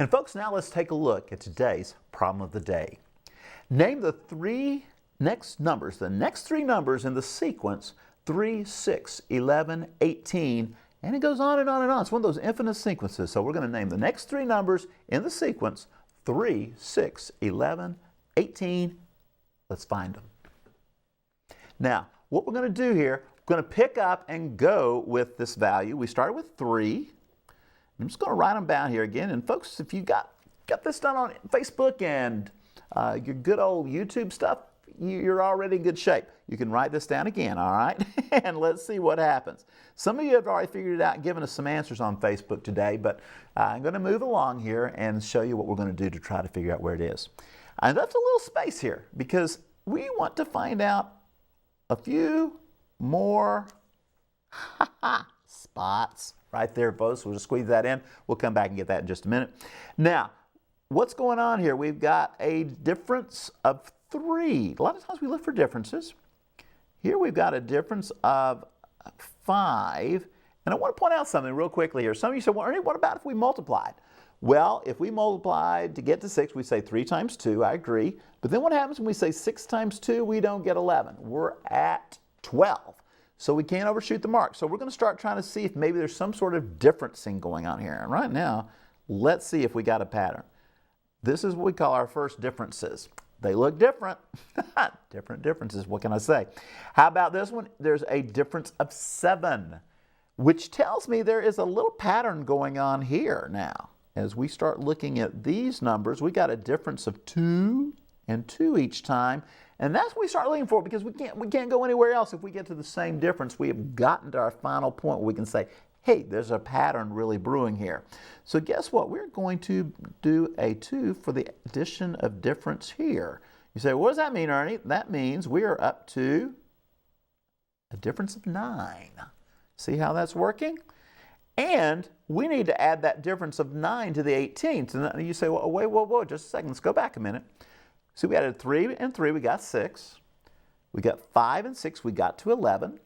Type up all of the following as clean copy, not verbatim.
And folks, now let's take a look at today's problem of the day. Name the next three numbers in the sequence 3, 6, 11, 18, and it goes on and on and on. It's one of those infinite sequences. So we're going to name the next three numbers in the sequence 3, 6, 11, 18. Let's find them. Now, what we're going to do here, we're going to pick up and go with this value. We started with 3. I'm just going to write them down here again. And folks, if you got this done on Facebook and your good old YouTube stuff, you're already in good shape. You can write this down again, all right? And let's see what happens. Some of you have already figured it out and given us some answers on Facebook today, but I'm going to move along here and show you what we're going to do to try to figure out where it is. I left a little space here because we want to find out a few more spots right there, folks. We'll just squeeze that in. We'll come back and get that in just a minute. Now, what's going on here? We've got a difference of 3. A lot of times we look for differences. Here we've got a difference of 5. And I want to point out something real quickly here. Some of you said, well, Ernie, what about if we multiplied? Well, if we multiplied to get to 6, we say 3 times 2. I agree. But then what happens when we say 6 times 2? We don't get 11. We're at 12. So we can't overshoot the mark. So we're going to start trying to see if maybe there's some sort of differencing going on here. And right now, let's see if we got a pattern. This is what we call our first differences. They look different. Different differences, what can I say? How about this one? There's a difference of 7, which tells me there is a little pattern going on here now. As we start looking at these numbers, we got a difference of 2 and 2 each time. And that's what we start looking for because we can't go anywhere else if we get to the same difference. We have gotten to our final point where we can say, hey, there's a pattern really brewing here. So guess what? We're going to do a 2 for the addition of difference here. You say, what does that mean, Ernie? That means we are up to a difference of 9. See how that's working? And we need to add that difference of 9 to the 18. So you say, well, wait, just a second. Let's go back a minute. So we added 3 and 3, we got 6. We got 5 and 6, we got to 11.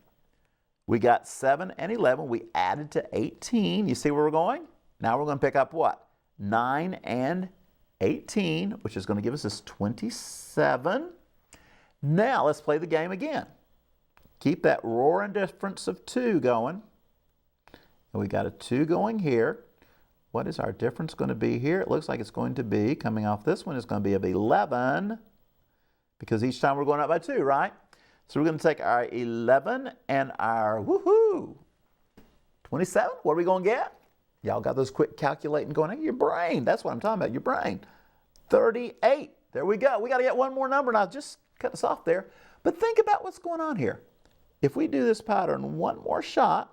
We got 7 and 11, we added to 18. You see where we're going? Now we're going to pick up what? 9 and 18, which is going to give us this 27. Now let's play the game again. Keep that roaring difference of 2 going. And we got a 2 going here. What is our difference going to be here? It looks like it's going to be, coming off this one, it's going to be of 11, because each time we're going up by 2, right? So we're going to take our 11 and our, 27. What are we going to get? Y'all got those quick calculating going on? Your brain. That's what I'm talking about, your brain. 38. There we go. We got to get one more number. Now, just cut us off there. But think about what's going on here. If we do this pattern one more shot,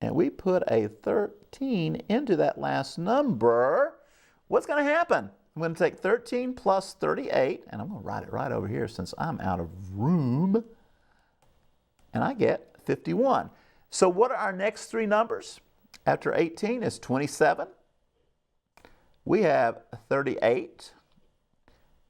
and we put a 13 into that last number, what's going to happen? I'm going to take 13 plus 38, and I'm going to write it right over here since I'm out of room, and I get 51. So what are our next 3 numbers? After 18 is 27. We have 38,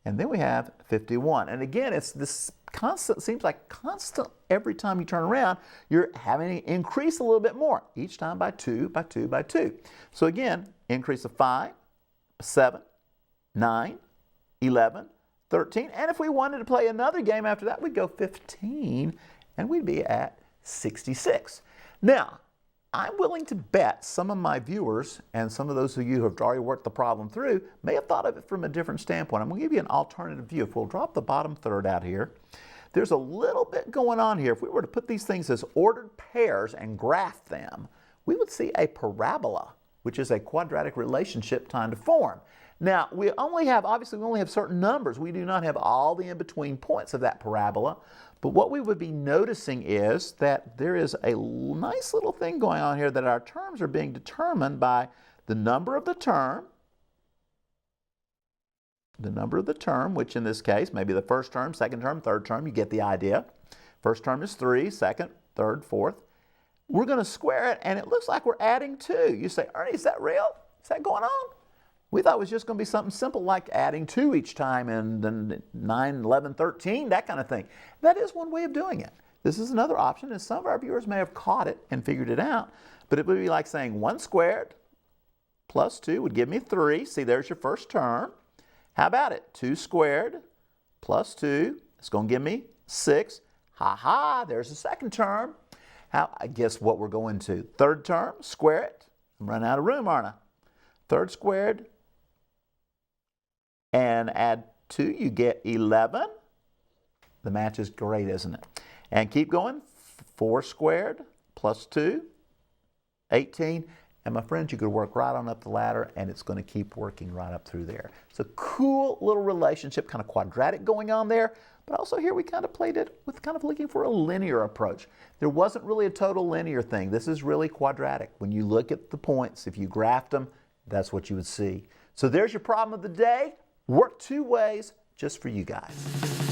and then we have 51. And again, it's this constant, seems like constant every time you turn around, you're having to increase a little bit more, each time by 2, by 2, by 2. So again, increase of 5, 7, 9, 11, 13, and if we wanted to play another game after that, we'd go 15, and we'd be at 66. Now, I'm willing to bet some of my viewers and some of those of you who have already worked the problem through may have thought of it from a different standpoint. I'm going to give you an alternative view. If we'll drop the bottom third out here, there's a little bit going on here. If we were to put these things as ordered pairs and graph them, we would see a parabola, which is a quadratic relationship trying to form. Now, obviously we only have certain numbers. We do not have all the in-between points of that parabola. But what we would be noticing is that there is a nice little thing going on here that our terms are being determined by the number of the term, which in this case may be the first term, second term, third term. You get the idea. First term is 3, second, third, fourth. We're going to square it, and it looks like we're adding 2. You say, Ernie, is that real? Is that going on? We thought it was just going to be something simple like adding 2 each time and then 9, 11, 13, that kind of thing. That is one way of doing it. This is another option, and some of our viewers may have caught it and figured it out, but it would be like saying 1 squared plus 2 would give me 3. See, there's your first term. How about it? 2 squared plus 2, it's going to give me 6. Ha ha, there's the second term. I guess what we're going to? Third term, square it. I'm running out of room, aren't I? Third squared and add 2, you get 11. The match is great, isn't it? And keep going. 4 squared plus 2, 18. And my friends, you could work right on up the ladder and it's going to keep working right up through there. It's a cool little relationship, kind of quadratic going on there. But also here we kind of played it with kind of looking for a linear approach. There wasn't really a total linear thing. This is really quadratic. When you look at the points, if you graphed them, that's what you would see. So there's your problem of the day. Work 2 ways just for you guys.